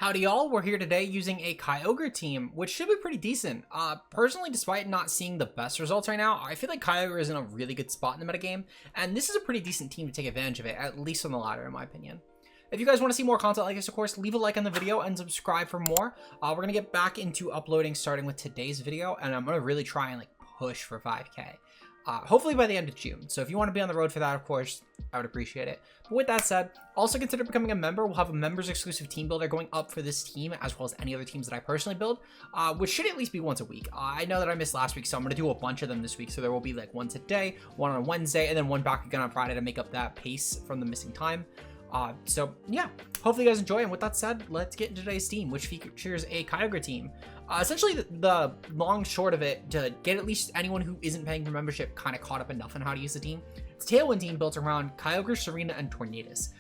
Howdy y'all, we're here today using a Kyogre team, which should be pretty decent. Personally, despite not seeing the best results right now, I feel like Kyogre is in a really good spot in the metagame, and this is a pretty decent team to take advantage of it, at least on the ladder in my opinion. If you guys want to see more content like this, of course, leave a like on the video and subscribe for more. We're going to get back into uploading starting with today's video, and I'm going to really try and push for 5K. Hopefully by the end of June. So if you want to be on the road for that, of course, I would appreciate it. But with that said, also consider becoming a member. We'll have a members exclusive team builder going up for this team, as well as any other teams that I personally build, which should at least be once a week. I know that I missed last week, so I'm going to do a bunch of them this week. So there will be one today, one on Wednesday, and then one back again on Friday to make up that pace from the missing time. So yeah, hopefully you guys enjoy. And with that said, let's get into today's team, which features a Kyogre team. Essentially the long short of it, to get at least anyone who isn't paying for membership kind of caught up enough on how to use the team. It's a Tailwind team built around Kyogre, Serena, and Tornadus.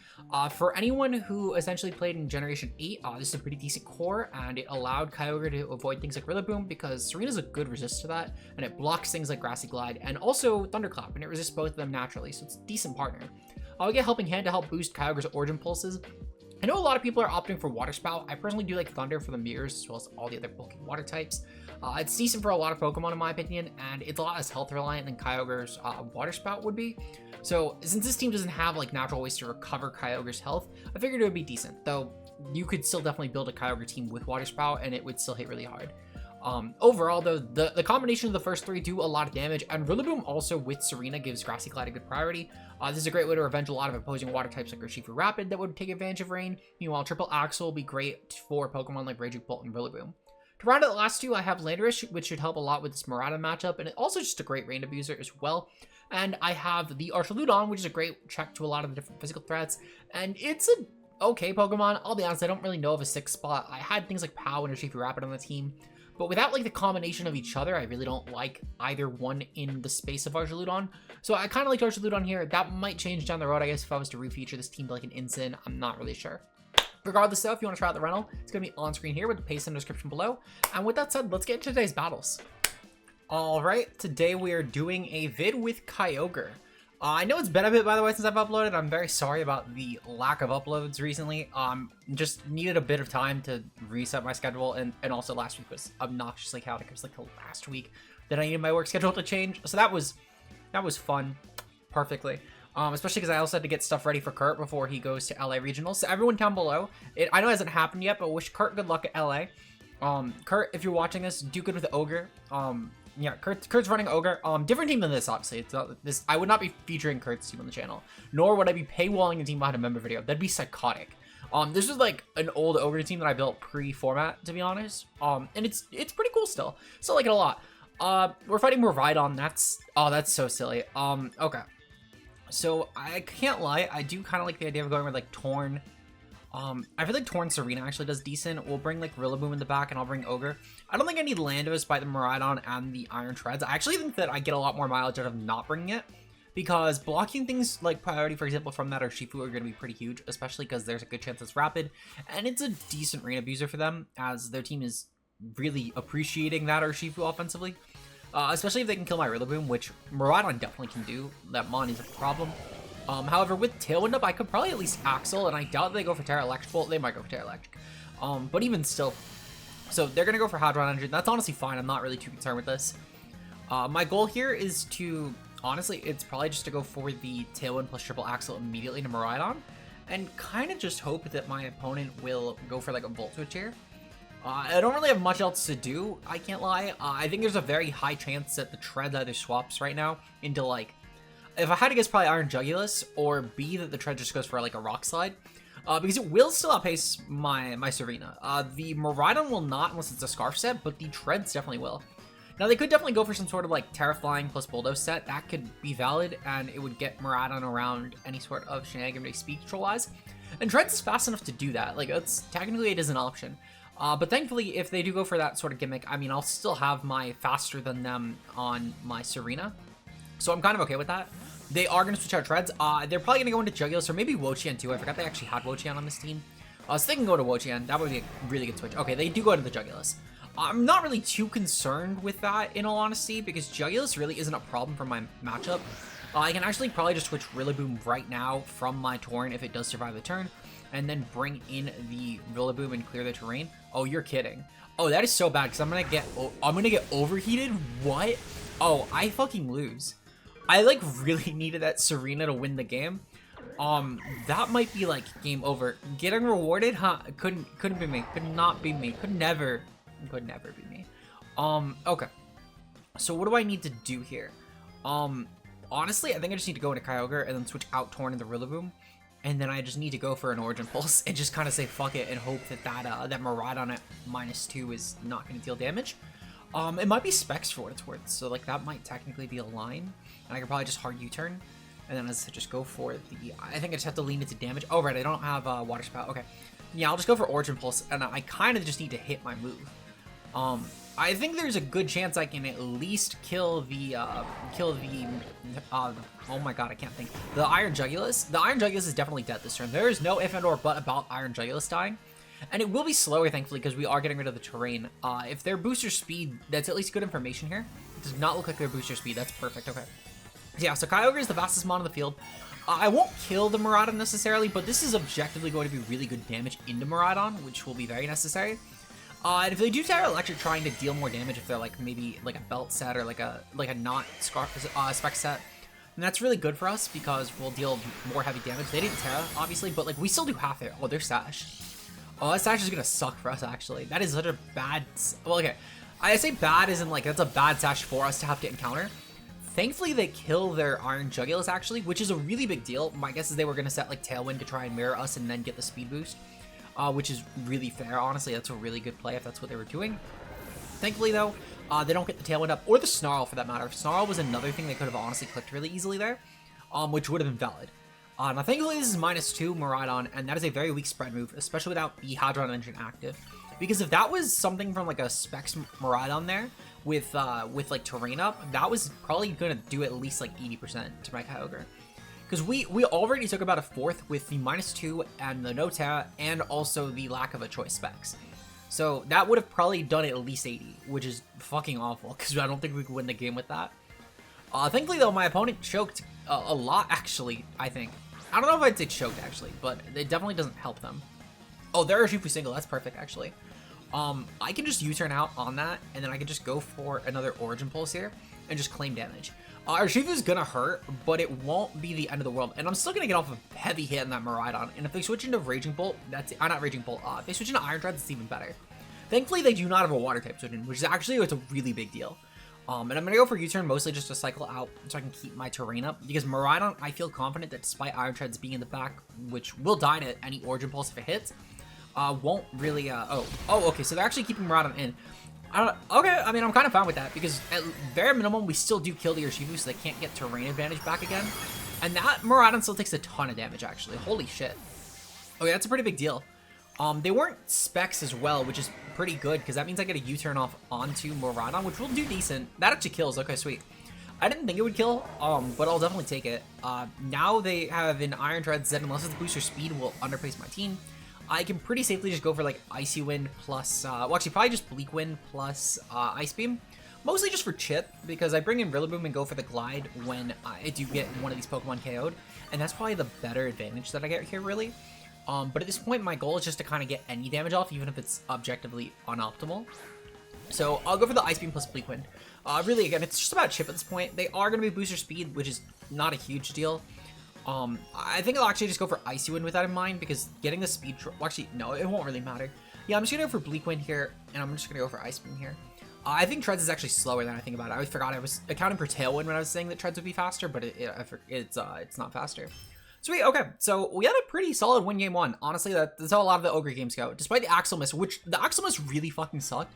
For anyone who essentially played in Generation 8, this is a pretty decent core, and it allowed Kyogre to avoid things like Rillaboom because Serena's a good resist to that, and it blocks things like Grassy Glide and also Thunderclap, and it resists both of them naturally, so it's a decent partner. We get Helping Hand to help boost Kyogre's Origin Pulses. I know a lot of people are opting for Water Spout. I personally do like Thunder for the mirrors as well as all the other bulky water types. It's decent for a lot of Pokemon in my opinion, and it's a lot less health reliant than Kyogre's Water Spout would be. So since this team doesn't have natural ways to recover Kyogre's health, I figured it would be decent, though you could still definitely build a Kyogre team with Water Spout and it would still hit really hard. Overall though, the combination of the first three do a lot of damage, and Rillaboom also with Serena gives Grassy Glide a good priority. This is a great way to revenge a lot of opposing water types like Urshifu Rapid that would take advantage of rain. Meanwhile, Triple Axle will be great for Pokemon like Raging Bolt and Rillaboom. To round out the last two, I have Landorus, which should help a lot with this Miraidon matchup, and it's also just a great rain abuser as well. And I have the Archaludon, which is a great check to a lot of the different physical threats, and it's a okay Pokemon. I'll be honest, I don't really know of a sixth spot. I had things like Pow and Urshifu Rapid on the team, but without the combination of each other, I really don't like either one in the space of Archaludon. So I kind of like Archaludon here. That might change down the road, I guess, if I was to refeature this team to an Incin. I'm not really sure. Regardless though, if you want to try out the rental, it's going to be on screen here with the paste in the description below. And with that said, let's get into today's battles. Alright, today we are doing a vid with Kyogre. I know it's been a bit, by the way, since I've uploaded. I'm very sorry about the lack of uploads recently. Just needed a bit of time to reset my schedule, and also last week was obnoxiously chaotic. It was the last week that I needed my work schedule to change, so that was fun, perfectly. Especially because I also had to get stuff ready for Kurt before he goes to LA Regionals. So everyone down below, I know it hasn't happened yet, but wish Kurt good luck at LA. Kurt, if you're watching this, do good with the Ogre. Yeah, Kurt's running Ogre. Different team than this, obviously. It's not this. I would not be featuring Kurt's team on the channel, nor would I be paywalling a team behind a member video. That'd be psychotic. This was an old Ogre team that I built pre-format, to be honest. And it's pretty cool still. Still like it a lot. We're fighting Miraidon. That's so silly. Okay. So I can't lie, I do kind of like the idea of going with Torn. I feel like Torn Serena actually does decent. We'll bring Rillaboom in the back, and I'll bring Ogre. I don't think I need Landorus by the Miraidon and the Iron Treads. I actually think that I get a lot more mileage out of not bringing it, because blocking things like priority, for example, from that Urshifu are going to be pretty huge, especially because there's a good chance it's rapid, and it's a decent rain abuser for them, as their team is really appreciating that Urshifu offensively. Especially if they can kill my Rillaboom, which Miraidon definitely can do. That Mon is a problem. However, with Tailwind up, I could probably at least Axle, and I doubt they go for Terra Electric Bolt. They might go for Terra Electric. But even still. So they're going to go for Hadron Energy. That's honestly fine. I'm not really too concerned with this. My goal here is to, honestly, it's probably just to go for the Tailwind plus Triple Axle immediately to Miraidon, and kind of just hope that my opponent will go for a Volt Switch here. I don't really have much else to do, I can't lie. I think there's a very high chance that the Tread either swaps right now into if I had to guess, probably Iron Jugulis, or B, that the Tread just goes for a Rock Slide. Because it will still outpace my Serena. The Miraidon will not unless it's a Scarf set, but the Treads definitely will. Now they could definitely go for some sort of Terra Flying plus Bulldoze set. That could be valid, and it would get Miraidon around any sort of shenanigan speed control-wise. And Treads is fast enough to do that. Technically it is an option. But thankfully, if they do go for that sort of gimmick, I mean, I'll still have my faster than them on my Serena. So I'm kind of okay with that. They are going to switch out Treads. They're probably going to go into Jugulis or maybe Wo-Chien too. I forgot they actually had Wo-Chien on this team. So they can go to Wo-Chien. That would be a really good switch. Okay, they do go into the Jugulis. I'm not really too concerned with that, in all honesty, because Jugulis really isn't a problem for my matchup. I can actually probably just switch Rillaboom right now from my Torn if it does survive the turn. and then bring in the Rillaboom and clear the terrain. Oh, you're kidding. Oh, that is so bad because I'm gonna get overheated. What? Oh, I fucking lose. I like really needed that Serena to win the game. That might be like game over. Getting rewarded, huh? Couldn't be me. Could not be me. Could never be me. Okay. So what do I need to do here? Honestly, I think I just need to go into Kyogre and then switch out Torn into Rillaboom. And then I just need to go for an Origin Pulse and just kind of say fuck it and hope that Miraidon at -2 is not going to deal damage. It might be Specs for what it's worth, so like that might technically be a line. And I could probably just hard U-turn. And then as I just go for the... I think I just have to lean into damage. Oh, right, I don't have Water Spout. Okay. Yeah, I'll just go for Origin Pulse, and I kind of just need to hit my move. I think there's a good chance I can at least kill the, oh my god, I can't think. The Iron Jugulus. The Iron Jugulus is definitely dead this turn. There is no if and or but about Iron Jugulus dying. And it will be slower, thankfully, because we are getting rid of the terrain. If their booster speed, that's at least good information here. It does not look like their booster speed. That's perfect, okay. Yeah, so Kyogre is the fastest mon on the field. I won't kill the Miraidon necessarily, but this is objectively going to be really good damage into Miraidon, which will be very necessary. And if they do Terra Electric trying to deal more damage, if they're like maybe like a belt set or like a not spec set, and that's really good for us because we'll deal more heavy damage. They didn't Terra, obviously, but like we still do half it. Oh, they're Sash. Oh, that Sash is gonna suck for us actually. That is such a bad. Well, okay, I say bad as in like that's a bad Sash for us to have to encounter. Thankfully, they kill their Iron Jugulus actually, which is a really big deal. My guess is they were gonna set like Tailwind to try and mirror us and then get the speed boost. Which is really fair, honestly. That's a really good play if that's what they were doing. Thankfully, though, they don't get the Tailwind up, or the Snarl, for that matter. Snarl was another thing they could have honestly clicked really easily there, which would have been valid. Now, thankfully, this is -2 Miraidon, and that is a very weak spread move, especially without the Hadron Engine active. Because if that was something from, like, a Specs Miraidon there, with like, Terrain up, that was probably going to do at least, like, 80% to my Kyogre. Because we already took about a fourth with the -2 and the no Terra, and also the lack of a choice Specs. So that would have probably done at least 80, which is fucking awful, because I don't think we could win the game with that. Thankfully, though, my opponent choked a lot, actually, I think. I don't know if I'd say choked, actually, but it definitely doesn't help them. Oh, they're a Urshifu single. That's perfect, actually. I can just U-turn out on that, and then I can just go for another Origin Pulse here and just claim damage. Urshifu is gonna hurt, but it won't be the end of the world, and I'm still gonna get off a heavy hit in that Miraidon. And if they switch into Raging Bolt, that's not Raging Bolt. If they switch into Iron Treads, it's even better. Thankfully, they do not have a Water type switch in, which is actually it's a really big deal. And I'm gonna go for U-turn mostly just to cycle out so I can keep my terrain up, because Miraidon, I feel confident that despite Iron Treads being in the back, which will die to any Origin Pulse if it hits, won't really. Okay, so they're actually keeping Miraidon in. Okay, I mean, I'm kind of fine with that, because at bare minimum, we still do kill the Urshifu, so they can't get terrain advantage back again. And that Miraidon still takes a ton of damage, actually. Holy shit. Okay, that's a pretty big deal. They weren't Specs as well, which is pretty good, because that means I get a U-turn off onto Miraidon, which will do decent. That actually kills. Okay, sweet. I didn't think it would kill, but I'll definitely take it. Now they have an Iron Treads that, unless it's booster speed, will underpace my team. I can pretty safely just go for like Icy Wind plus, well actually probably just Bleak Wind plus Ice Beam. Mostly just for chip, because I bring in Rillaboom and go for the Glide when I do get one of these Pokemon KO'd. And that's probably the better advantage that I get here, really. But at this point, my goal is just to kind of get any damage off, even if it's objectively unoptimal. So I'll go for the Ice Beam plus Bleak Wind. Really, again, it's just about chip at this point. They are going to be booster speed, which is not a huge deal. I think I'll actually just go for Icy Wind with that in mind, because getting the speed... Well, actually, no, it won't really matter. Yeah, I'm just going to go for Bleak Wind here, and I'm just going to go for Ice Beam here. I think Treads is actually slower than I think about it. I forgot I was accounting for Tailwind when I was saying that Treads would be faster, but it's not faster. Sweet, okay, so we had a pretty solid win game one. Honestly, that's how a lot of the Ogre games go. Despite the Axle Miss, which the Axle Miss really fucking sucked.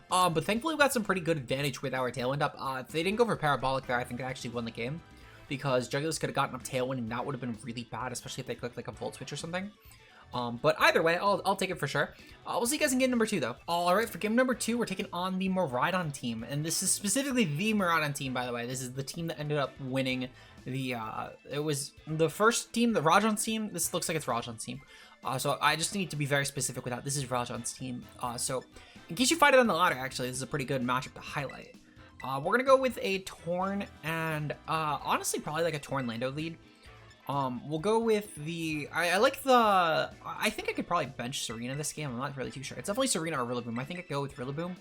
But thankfully we got some pretty good advantage with our Tailwind up. If they didn't go for Parabolic there, I think they actually won the game. Because Jugulus could have gotten up Tailwind, and that would have been really bad, especially if they clicked like a Volt Switch or something. But either way, I'll take it for sure. We'll see you guys in game number 2, though. Alright, for game number 2, we're taking on the Miraidon team. And this is specifically the Miraidon team, by the way. This is the team that ended up winning the, it was the first team, the Rajon's team. This looks like it's Rajon's team. So I just need to be very specific with that. This is Rajon's team. So in case you find it on the ladder, actually, this is a pretty good matchup to highlight. We're going to go with a Torn and, honestly, probably like a Torn Lando lead. We'll go with the, I like the, I think I could probably bench Serena this game. I'm not really too sure. It's definitely Serena or Rillaboom. I think I'd go with Rillaboom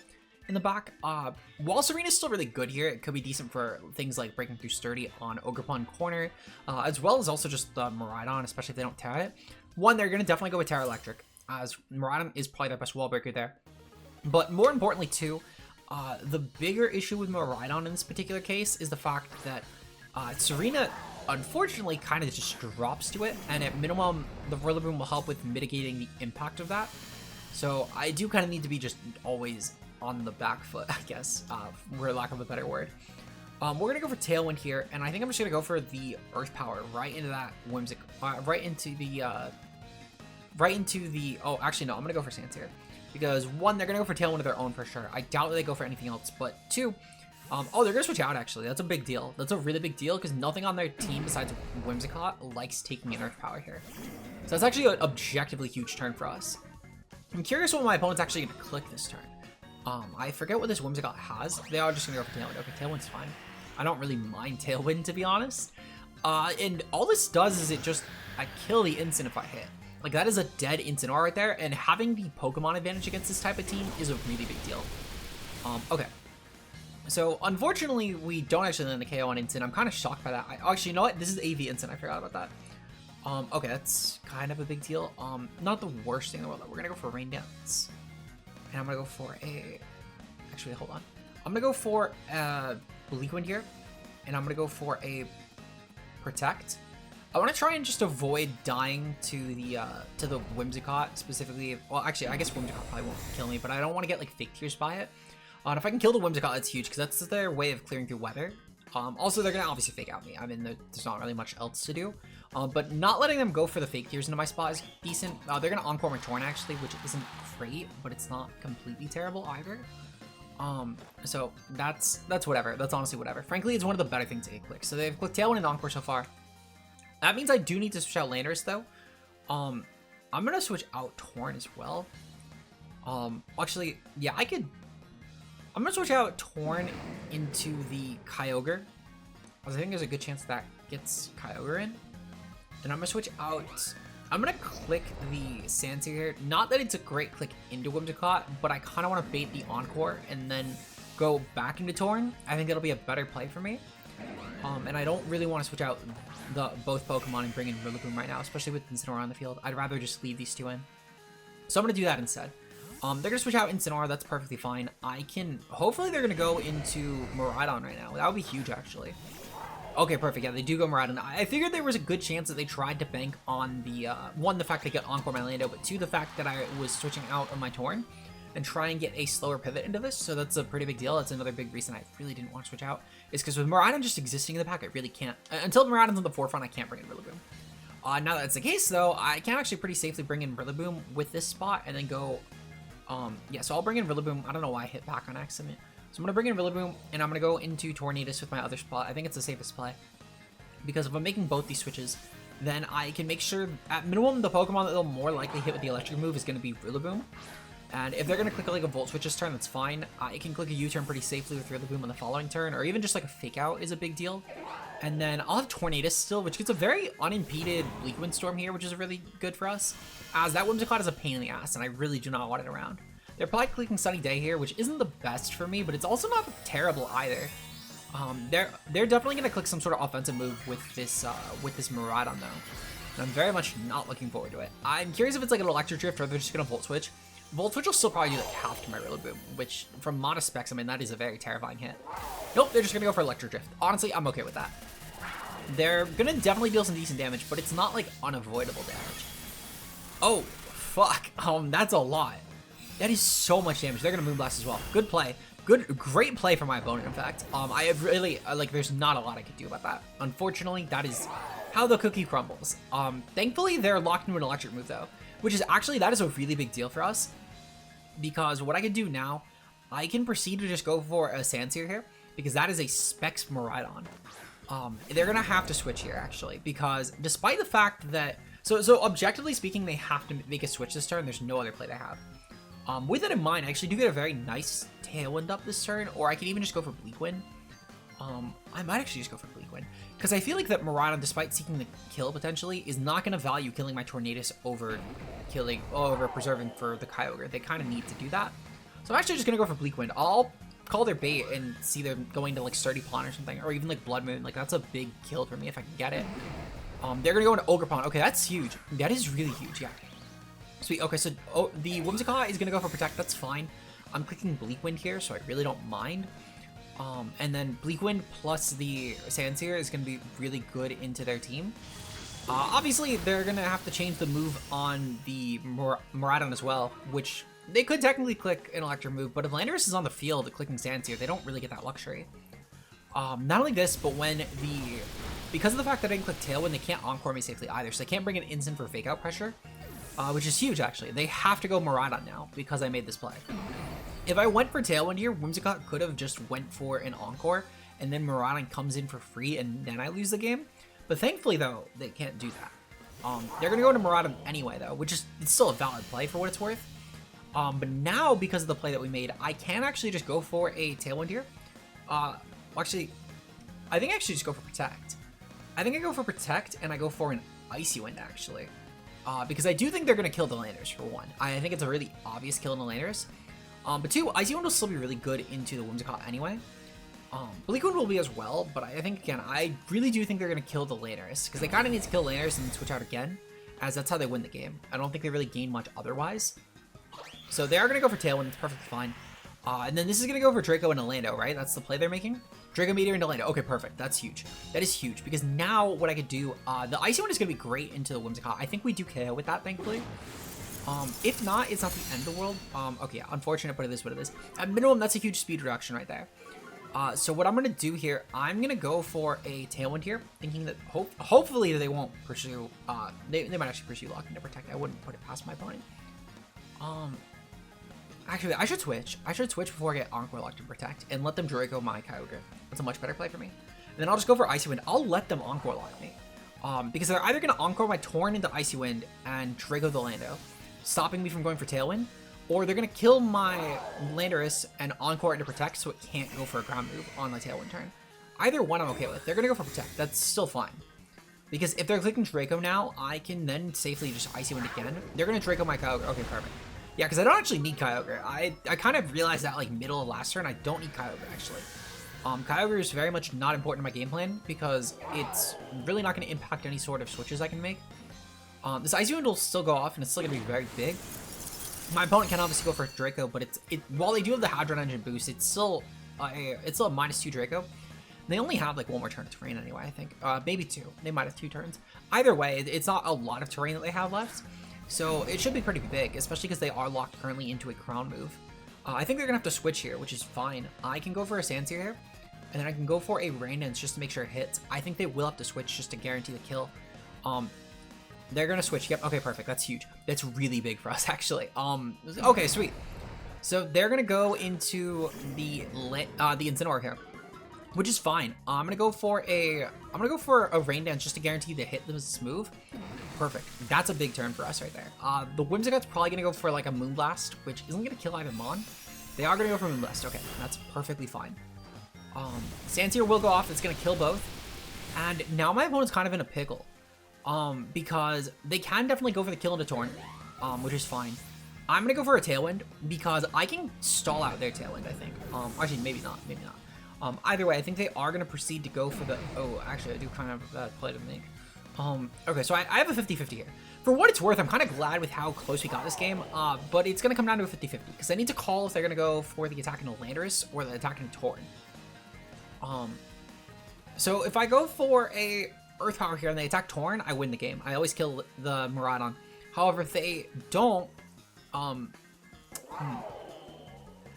in the back. While Serena's still really good here, it could be decent for things like breaking through Sturdy on Ogerpon corner, as well as also just Miraidon, especially if they don't tear it. One, they're going to definitely go with Terra Electric, as Miraidon is probably their best wall breaker there. But more importantly too, the bigger issue with Miraidon in this particular case is the fact that Serena unfortunately kind of just drops to it, and at minimum the Rillaboom will help with mitigating the impact of that. So I do kind of need to be just always on the back foot, I guess, for lack of a better word. We're gonna go for Tailwind here, and I think I'm just gonna go for the Earth Power right into that Whimsical, right into the oh, actually no, I'm gonna go for Sands here, because one, they're gonna go for Tailwind of their own for sure. I doubt that they go for anything else, but two, oh, they're gonna switch out actually. That's a big deal. That's a really big deal, because nothing on their team besides Whimsicott likes taking an Earth Power here. So that's actually an objectively huge turn for us. I'm curious what my opponent's actually gonna click this turn. I forget what this Whimsicott has. They are just gonna go for Tailwind. Okay, Tailwind's fine. I don't really mind Tailwind, to be honest. And all this does is I kill the instant if I hit. Like, that is a dead Incineroar right there, and having the Pokemon advantage against this type of team is a really big deal. Okay. So, unfortunately, we don't actually land the KO on Instant. I'm kind of shocked by that. Actually, you know what? This is AV Instant. I forgot about that. Okay, that's kind of a big deal. Not the worst thing in the world. We're gonna go for Rain Dance. And I'm gonna go for a... Actually, hold on. I'm gonna go for Bleak Wind here. And I'm gonna go for a Protect. I want to try and just avoid dying to the Whimsicott specifically. Well, actually, I guess Whimsicott probably won't kill me, but I don't want to get like Fake Tears by it. And if I can kill the Whimsicott, that's huge, because that's their way of clearing through weather. Also, they're gonna obviously fake out me. I mean, there's not really much else to do. But not letting them go for the Fake Tears into my spot is decent. They're gonna Encore my Torn actually, which isn't great, but it's not completely terrible either. So that's whatever. That's honestly whatever. Frankly, it's one of the better things they click. So they've clicked Tailwind and Encore so far. That means I do need to switch out Landorus though. I'm gonna switch out Torn as well. Actually, yeah, I'm gonna switch out Torn into the Kyogre, because I think there's a good chance that gets Kyogre in. And I'm gonna switch out. I'm gonna click the Sandsea here. Not that it's a great click into Whimsicott, but I kind of want to bait the Encore and then go back into Torn. I think that'll be a better play for me. And I don't really want to switch out both Pokemon and bring in Rillaboom right now, especially with Incineroar on the field. I'd rather just leave these two in. So I'm gonna do that instead. They're gonna switch out Incineroar. That's perfectly fine. Hopefully they're gonna go into Miraidon right now. That would be huge, actually. Okay, perfect. Yeah, they do go Miraidon. I figured there was a good chance that they tried to bank on the, one, the fact they got Encore my Lando, but two, the fact that I was switching out of my Torn and try and get a slower pivot into this. So that's a pretty big deal. That's another big reason I really didn't want to switch out, is because with Miraidon just existing in the pack, I really can't. Until Miraidon's on the forefront, I can't bring in Rillaboom. Now that that's the case, though, I can actually pretty safely bring in Rillaboom with this spot and then go, yeah, so I'll bring in Rillaboom. I don't know why I hit back on accident. So I'm going to bring in Rillaboom, and I'm going to go into Tornadus with my other spot. I think it's the safest play, because if I'm making both these switches, then I can make sure, at minimum, the Pokemon that they'll more likely hit with the electric move is going to be Rillaboom. And if they're going to click like a Volt Switch this turn, that's fine. I can click a U-turn pretty safely with Rillaboom on the following turn, or even just like a Fake Out is a big deal. And then I'll have Tornadus still, which gets a very unimpeded Bleak Wind Storm here, which is really good for us, as that Whimsicott is a pain in the ass, and I really do not want it around. They're probably clicking Sunny Day here, which isn't the best for me, but it's also not terrible either. They're definitely gonna click some sort of offensive move with this Miraidon though, and I'm very much not looking forward to it. I'm curious if it's like an Electric Drift or they're just gonna Volt Switch. Volt Switch will still probably do like half to my Rillaboom, which from modest specs, I mean, that is a very terrifying hit. Nope, they're just gonna go for Electric Drift. Honestly, I'm okay with that. They're gonna definitely deal some decent damage, but it's not like unavoidable damage. Oh, fuck. That's a lot. That is so much damage. They're gonna Moonblast as well. Good play. Great play for my opponent, in fact. I have really, like, there's not a lot I could do about that. Unfortunately, that is how the cookie crumbles. Thankfully, they're locked into an electric move, though, which is actually, that is a really big deal for us, because what I can do now, I can proceed to just go for a Sandsear here, because that is a Specs Miraidon. They're gonna have to switch here, actually, because despite the fact that, so objectively speaking, they have to make a switch this turn. There's no other play they have. With that in mind, I actually do get a very nice Tailwind up this turn, or I can even just go for Bleak Wind. I might actually just go for Bleak Wind, because I feel like that Miraidon, despite seeking the kill potentially, is not going to value killing my Tornadus over preserving for the Kyogre. They kind of need to do that. So I'm actually just going to go for Bleak Wind. I'll call their bait and see them going to like Sturdy Pond or something, or even like Blood Moon. Like that's a big kill for me if I can get it. They're going to go into Ogre Pond. Okay, that's huge. That is really huge, yeah. Sweet. Okay, so the Whimsicott is going to go for Protect. That's fine. I'm clicking Bleak Wind here, so I really don't mind. And then Bleak Wind plus the Sandsear is going to be really good into their team. Obviously, they're going to have to change the move on the Miraidon as well, which they could technically click an Electric move, but if Landorus is on the field clicking Sandsear, they don't really get that luxury. Not only this, but because of the fact that I didn't click Tailwind, they can't Encore me safely either, so they can't bring an instant for Fake Out pressure, which is huge, actually. They have to go Miraidon now because I made this play. If I went for Tailwind here, Whimsicott could have just went for an Encore, and then Miraidon comes in for free, and then I lose the game. But thankfully, though, they can't do that. They're going to go into Miraidon anyway, though, which is it's still a valid play for what it's worth. But now, because of the play that we made, I can actually just go for a Tailwind here. Actually, I think I actually just go for Protect. I think I go for Protect, and I go for an Icy Wind, actually. Because I do think they're going to kill the Landorus, for one. I think it's a really obvious kill in the Landorus. But two, Icy Wind will still be really good into the Whimsicott anyway. Bleak Wind will be as well, but I think, again, I really do think they're going to kill the Landorus, because they kind of need to kill Landorus and then switch out again, as that's how they win the game. I don't think they really gain much otherwise. So they are going to go for Tailwind, it's perfectly fine. And then this is going to go for Draco and Orlando, right? That's the play they're making? Draco Meteor and Orlando. Okay, perfect. That's huge. That is huge, because now what I could do, the Icy Wind is going to be great into the Whimsicott. I think we do KO with that, thankfully. If not, it's not the end of the world. Okay, unfortunate, but it is what it is. At minimum, that's a huge speed reduction right there. So what I'm going to do here, I'm going to go for a Tailwind here, thinking that hopefully they won't pursue, they might actually pursue Lock into Protect. I wouldn't put it past my opponent. Actually, I should switch. I should switch before I get Encore Locked and Protect and let them Draco my Kyogre. That's a much better play for me. And then I'll just go for Icy Wind. I'll let them Encore Lock me. Because they're either going to Encore my Torn into Icy Wind and Draco the Lando, stopping me from going for Tailwind, or they're going to kill my Landorus and Encore into Protect so it can't go for a ground move on my Tailwind turn. Either one I'm okay with. They're going to go for Protect. That's still fine. Because if they're clicking Draco now, I can then safely just Icy Wind again. They're going to Draco my Kyogre. Okay, perfect. Yeah, because I don't actually need Kyogre. I kind of realized that like middle of last turn, I don't need Kyogre actually. Kyogre is very much not important in my game plan because it's really not going to impact any sort of switches I can make. This Icy Wind will still go off and it's still going to be very big. My opponent can obviously go for Draco, but while they do have the Hadron Engine boost, it's still a -2 Draco. They only have like one more turn of terrain anyway, I think. Maybe two. They might have 2 turns. Either way, it's not a lot of terrain that they have left. So it should be pretty big, especially because they are locked currently into a Crown move. I think they're going to have to switch here, which is fine. I can go for a Sandsear here, and then I can go for a Rain Dance just to make sure it hits. I think they will have to switch just to guarantee the kill. They're going to switch. Yep, okay, perfect. That's huge. That's really big for us, actually. Okay, sweet. So they're going to go into the Incineroar here, which is fine. I'm gonna go for a Rain Dance just to guarantee the hit this move. Perfect. That's a big turn for us right there. The Whimsicott's probably gonna go for like a Moonblast, which isn't gonna kill either Mon. They are gonna go for Moonblast. Okay, that's perfectly fine. Sandsear will go off. It's gonna kill both. And now my opponent's kind of in a pickle, because they can definitely go for the kill into Torn, which is fine. I'm gonna go for a Tailwind because I can stall out their Tailwind. I think. Actually, maybe not. Maybe not. Either way, I think they are going to proceed to go for the... Oh, actually, I do kind of have a bad play to make. Okay, so I have a 50-50 here. For what it's worth, I'm kind of glad with how close we got this game, but it's going to come down to a 50-50, because I need to call if they're going to go for the attacking Landorus or the attacking Torn. So if I go for a Earth Power here and they attack Torn, I win the game. I always kill the Miraidon. However, if they don't...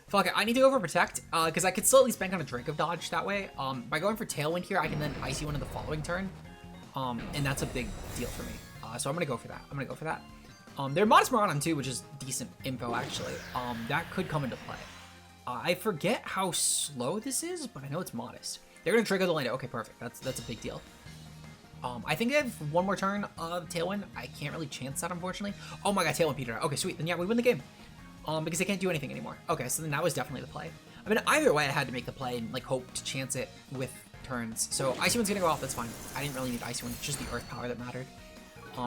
Fuck it, I need to go for Protect, because I could still at least bank on a Draco dodge that way. By going for Tailwind here, I can then Icy Wind in the following turn, and that's a big deal for me. So I'm going to go for that. They're Modest Miraidon too, which is decent info, actually. That could come into play. I forget how slow this is, but I know it's modest. They're going to trigger the Lando. Okay, perfect. That's a big deal. I think they have one more turn of Tailwind. I can't really chance that, unfortunately. Oh my god, Tailwind petered out. Okay, sweet. Then yeah, we win the game. Because they can't do anything anymore. Okay, so then that was definitely the play. I mean, either way, I had to make the play and like hope to chance it with turns. So Icy Wind's gonna go off, that's fine. I didn't really need Icy Wind, just the Earth Power that mattered.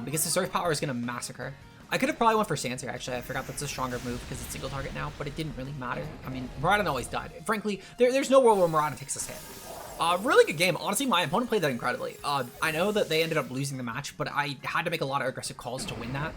Because this Earth Power is gonna massacre. I could have probably went for Sandsir, actually. I forgot that's a stronger move because it's single target now, but it didn't really matter. I mean, Miraidon always died. Frankly, there's no world where Miraidon takes this hit. Really good game. Honestly, my opponent played that incredibly. I know that they ended up losing the match, but I had to make a lot of aggressive calls to win that.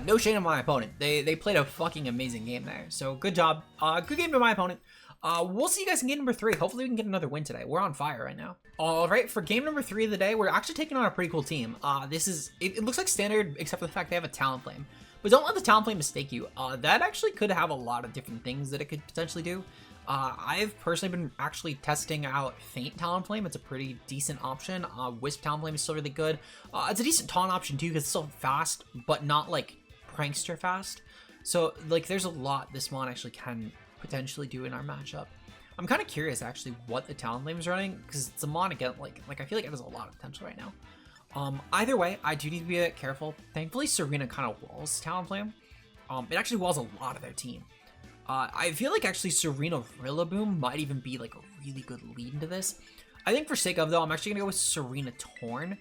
No shame on my opponent. They played a fucking amazing game there. So good job. Good game to my opponent. We'll see you guys in game number 3. Hopefully we can get another win today. We're on fire right now. All right, for game number 3 of the day, we're actually taking on a pretty cool team. It looks like standard, except for the fact they have a Talonflame. But don't let the Talonflame mistake you. That actually could have a lot of different things that it could potentially do. I've personally been actually testing out Feint Talonflame. It's a pretty decent option. Wisp Talonflame is still really good. It's a decent taunt option too because it's still fast, but not like prankster fast. So like there's a lot this mon actually can potentially do in our matchup. I'm kind of curious actually what the Talonflame is running because it's a mon again like I feel like it has a lot of potential right now. Either way, I do need to be a bit careful. Thankfully, Serena kind of walls Talonflame. It actually walls a lot of their team. I feel like actually Serena Rillaboom might even be like a really good lead into this. I think for sake of though, I'm actually gonna go with Serena Torn.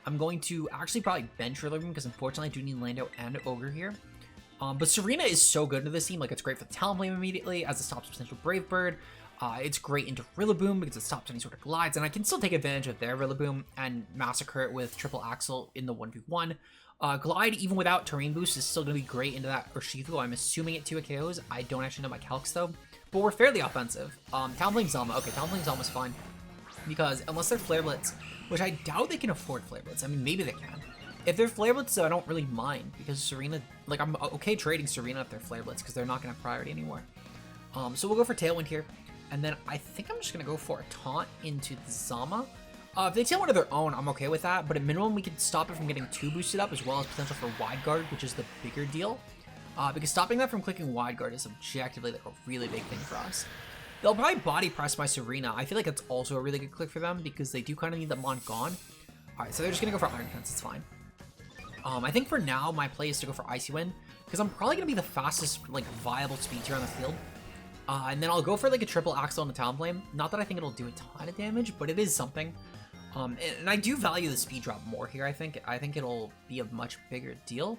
I'm going to actually probably bench Rillaboom because unfortunately I do need Lando and Ogre here. But Serena is so good into this team. Like it's great for Talonflame immediately as it stops potential Brave Bird. It's great into Rillaboom because it stops any sort of glides, and I can still take advantage of their Rillaboom and massacre it with Triple Axle in the 1v1. Glide, even without Terrain Boost, is still going to be great into that Urshifu. I'm assuming it 2 KOs. I don't actually know my calcs though, but we're fairly offensive. Talonflame Zama. Okay, Talonflame Zama's fine because unless they're Flare Blitz, which I doubt they can afford Flare Blitz. I mean, maybe they can. If they're Flare Blitz, I don't really mind because Serena, like I'm okay trading Serena if they're Flare Blitz because they're not going to have priority anymore. So we'll go for Tailwind here. And then I think I'm just going to go for a taunt into the Zama. If they Tailwind of their own, I'm okay with that. But at minimum, we can stop it from getting too boosted up as well as potential for Wide Guard, which is the bigger deal. Because stopping that from clicking Wide Guard is objectively like a really big thing for us. They'll probably body press my Serena. I feel like it's also a really good click for them because they do kind of need that mon gone. Alright, so they're just going to go for Iron Fence. It's fine. I think for now, my play is to go for Icy Wind because I'm probably going to be the fastest like viable speed tier on the field. And then I'll go for like a Triple Axle on the Talonflame. Not that I think it'll do a ton of damage, but it is something. And I do value the speed drop more here, I think. I think it'll be a much bigger deal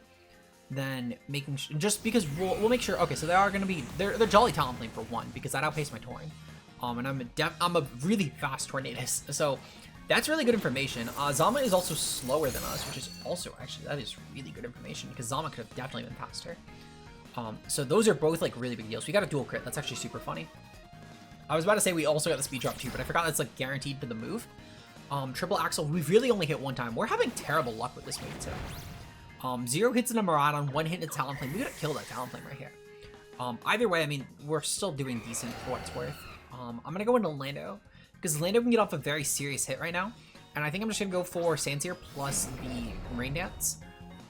than making just because we'll make sure. Okay, so they are going to be they're Jolly Talonflame for one because that outpaced my Tauren. And I'm a really fast Tornadus, so that's really good information. Zama is also slower than us, which is also actually that is really good information because Zama could have definitely been faster. So those are both like really big deals. We got a dual crit. That's actually super funny. I was about to say we also got the speed drop too, but I forgot that's like guaranteed to the move. Triple Axle, we've really only hit one time. We're having terrible luck with this move today. 0 hits in a Miraidon, 1 hit in a Talonflame. We gotta kill that Talonflame right here. Either way, I mean, we're still doing decent for what it's worth. I'm gonna go into Lando because Lando can get off a very serious hit right now. And I think I'm just gonna go for Sandsir plus the Rain Dance.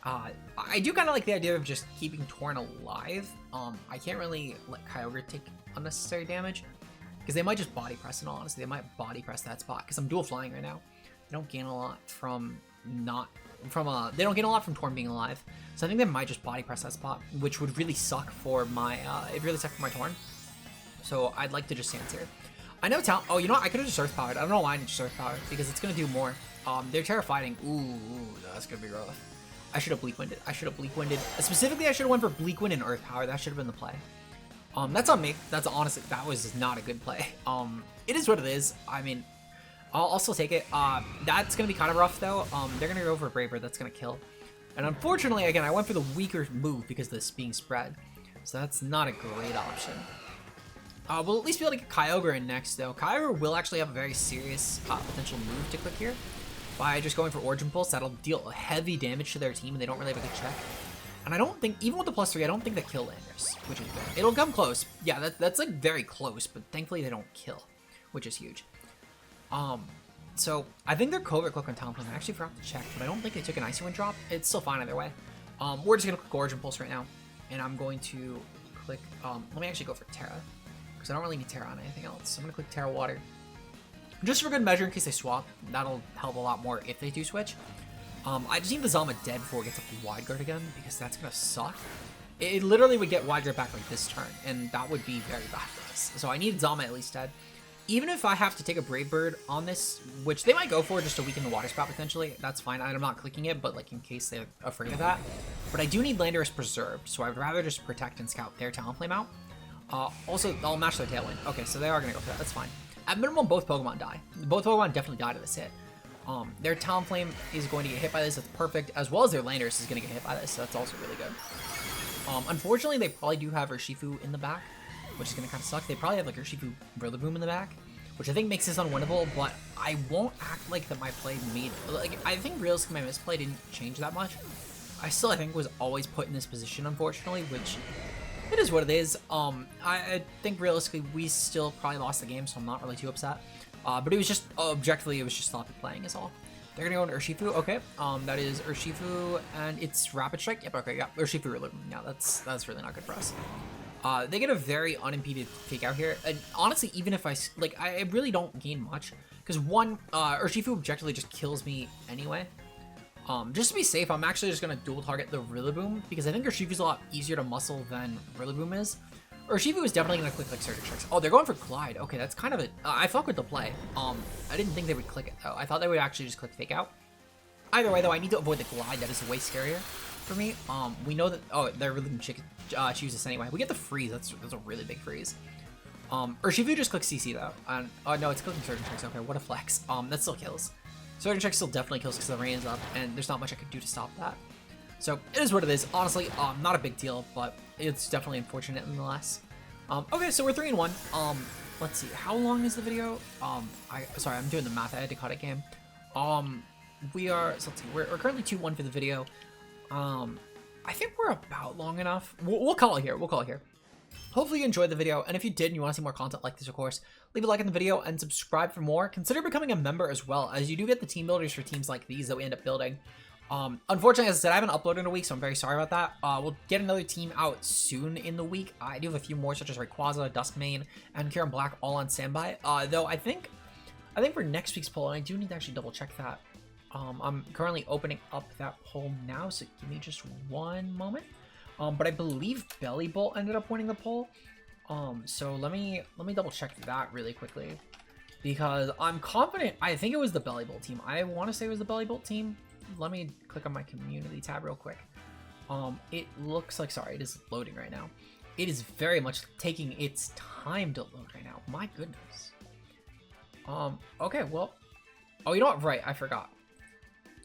I do kind of like the idea of just keeping Tauren alive. I can't really let Kyogre take unnecessary damage because they might just body press. In all honesty, they might body press that spot because I'm dual flying right now. They don't gain a lot from they don't gain a lot from Tauren being alive. So I think they might just body press that spot, which would really suck for my it really suck for my Tauren. So I'd like to just Sandsir. I know Oh, you know what? I could have just Earth Powered. I don't know why I need just Earth Powered because it's gonna do more. They're terrifying. Ooh, that's gonna be rough. I should have Bleak Winded. Specifically, I should have went for Bleak Wind and Earth Power. That should have been the play. That's on me. That's honestly, that was not a good play. It is what it is. I mean, I'll still take it. That's going to be kind of rough, though. They're going to go for Brave Bird. That's going to kill. And unfortunately, again, I went for the weaker move because of this being spread. So that's not a great option. We'll at least be able to get Kyogre in next, though. Kyogre will actually have a very serious potential move to click here. By just going for Origin Pulse, that'll deal heavy damage to their team, and they don't really have a good check. And I don't think, even with the +3, I don't think they kill Landorus, which is good. It'll come close. Yeah, that's like very close, but thankfully they don't kill, which is huge. So I think their Covert Click on Talonflame. I actually forgot to check, but I don't think they took an Icy Wind drop. It's still fine either way. We're just gonna click Origin Pulse right now, and I'm going to click. Let me actually go for Terra, because I don't really need Terra on anything else. So I'm gonna click Terra Water. Just for good measure in case they swap. That'll help a lot more if they do switch. I just need the Zama dead before it gets up to Wide Guard again, because that's gonna suck. It literally would get Wide Guard back like this turn, and that would be very bad for us. this. So I need Zama at least dead. Even if I have to take a Brave Bird on this, which they might go for just to weaken the Water Spout potentially, that's fine. I'm not clicking it, but like in case they're afraid of that. But I do need Landorus preserved, so I'd rather just protect and scout their Talonflame out. Also, I'll match their Tailwind. Okay, so they are going to go for that. That's fine. At minimum, both Pokemon die. Both Pokemon definitely die to this hit. Their Talonflame is going to get hit by this. That's perfect. As well as their Landorus is going to get hit by this, so that's also really good. Unfortunately, they probably do have Urshifu in the back, which is going to kind of suck. They probably have like Urshifu Rillaboom in the back, which I think makes this unwinnable, but I won't act like that my play made... Like, I think realistically my misplay didn't change that much. I still, I think, was always put in this position, unfortunately, which... It is what it is. I think realistically we still probably lost the game, so I'm not really too upset. But it was just, objectively, it was just sloppy playing is all. They're gonna go into Urshifu, okay. That is Urshifu, and it's Rapid Strike. Yep, okay, yeah, Urshifu Rillaboom. Yeah, that's really not good for us. They get a very unimpeded fake out here, and honestly, even if I really don't gain much, because one, Urshifu objectively just kills me anyway. Just to be safe, I'm actually just gonna dual target the Rillaboom, because I think Urshifu's a lot easier to muscle than Rillaboom is. Urshifu is definitely gonna click like Surge Strikes. Oh, they're going for Glide. Okay, that's kind of a... I fuck with the play. I didn't think they would click it though. I thought they would actually just click Fake Out. Either way though, I need to avoid the Glide. That is way scarier for me. We know that... Oh, they're Rillaboom choose this anyway. We get the freeze. That's a really big freeze. Urshifu just clicks CC though. And oh no, it's clicking Surge Strikes. Okay, what a flex. That still kills. Surge Strike still definitely kills because the rain is up, and there's not much I could do to stop that. So it is what it is. Honestly, not a big deal, but it's definitely unfortunate nonetheless. Okay, so we're 3-1. Let's see, how long is the video? Sorry, I'm doing the math. I had to cut it, game. We are. So let's see. We're currently 2-1 for the video. I think we're about long enough. We'll call it here. We'll call it here. Hopefully you enjoyed the video, and if you did and you want to see more content like this, of course, leave a like in the video and subscribe for more. Consider becoming a member as well, as you do get the team builders for teams like these that we end up building. Unfortunately, as I said, I haven't uploaded in a week, so I'm very sorry about that. We'll get another team out soon in the week. I do have a few more, such as Rayquaza, Duskmane, and Kieran Black all on standby. Though I think for next week's poll, and I do need to actually double check that. I'm currently opening up that poll now, so give me just one moment. But I believe Belly Bolt ended up winning the poll. So let me double check that really quickly, because I'm confident. I think it was the Belly Bolt team. I want to say it was the Belly Bolt team. Let me click on my community tab real quick. It looks like, sorry, it is loading right now. It is very much taking its time to load right now. My goodness. Okay, well, oh, you know what? Right, I forgot.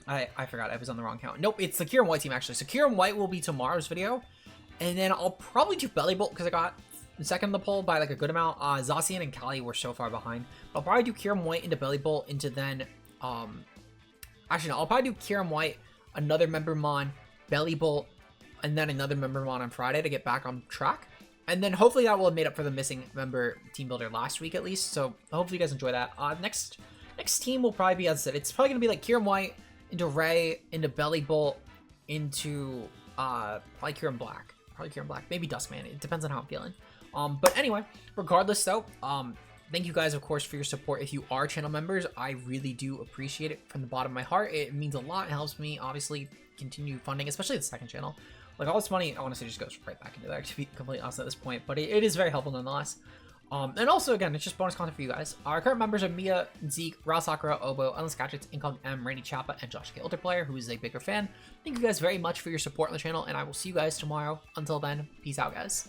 I forgot I was on the wrong count. Nope, it's the Kieran White team actually. So Kieran White will be tomorrow's video, and then I'll probably do Belly Bolt because I got second in the poll by like a good amount. Zacian and Callie were so far behind. I'll probably do Kieran White into Belly Bolt into then actually no, I'll probably do Kieran White, another member mon, Belly Bolt, and then another member mon on Friday to get back on track. And then hopefully that will have made up for the missing member team builder last week at least. So hopefully you guys enjoy that. Next team will probably be, as I said, it's probably gonna be like Kieran White into Ray, into Belly Bolt, into probably Kieran Black. Maybe Duskman. It depends on how I'm feeling. But anyway, regardless though, thank you guys, of course, for your support. If you are channel members, I really do appreciate it from the bottom of my heart. It means a lot. It helps me obviously continue funding, especially the second channel. Like all this money, I want to say, just goes right back into there, to be completely honest at this point. But it is very helpful nonetheless. And also, again, it's just bonus content for you guys. Our current members are Mia, Zeke, Rao Sakura, Obo, Endless Gadgets, Incog M, Randy Chappa, and Josh K. Older Player, who is a bigger fan. Thank you guys very much for your support on the channel, and I will see you guys tomorrow. Until then, peace out, guys.